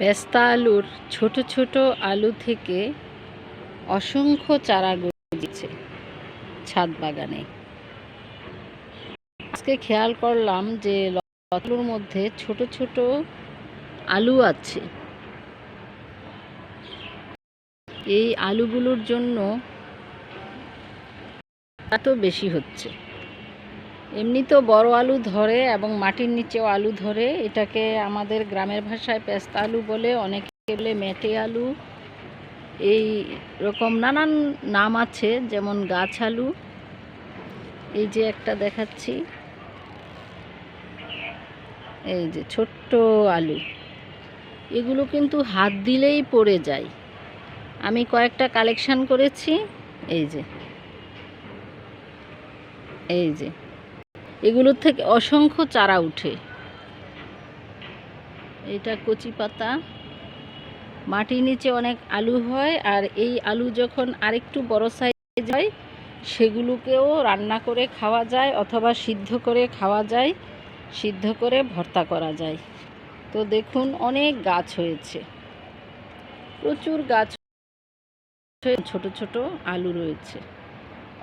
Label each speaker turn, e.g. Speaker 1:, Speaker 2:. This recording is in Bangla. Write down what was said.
Speaker 1: পেস্তা আলুর ছোট ছোট আলু থেকে অসংখ্য চারা গজিয়েছে ছাদ বাগানে। আজকে খেয়াল করলাম যে লতাগুলোর মধ্যে ছোট ছোট আলু আছে। এই আলুগুলোর জন্য এত বেশি হচ্ছে। এমনি তো বড় আলু ধরে এবং মাটির নিচেও আলু ধরে, এটাকে আমাদের গ্রামের ভাষায় পেস্তা আলু বলে, অনেকে বলে মেটে আলু, এই রকম নানান নাম আছে, যেমন গাছ আলু। এই যে একটা দেখাচ্ছি, এই যে ছোট্ট আলু, এগুলো কিন্তু হাত দিলেই পড়ে যায়। আমি কয়েকটা কালেকশন করেছি। এই যে এই যে এগুলোর থেকে অসংখ্য চারা উঠে। এটা কচি পাতা, মাটির নিচে অনেক আলু হয়, আর এই আলু যখন আরেকটু বড় সাইজ হয় সেগুলোকেও রান্না করে খাওয়া যায় অথবা সিদ্ধ করে খাওয়া যায়, সিদ্ধ করে ভর্তা করা যায়। তো দেখুন, অনেক গাছ হয়েছে, প্রচুর গাছ, ছোট ছোট আলু রয়েছে।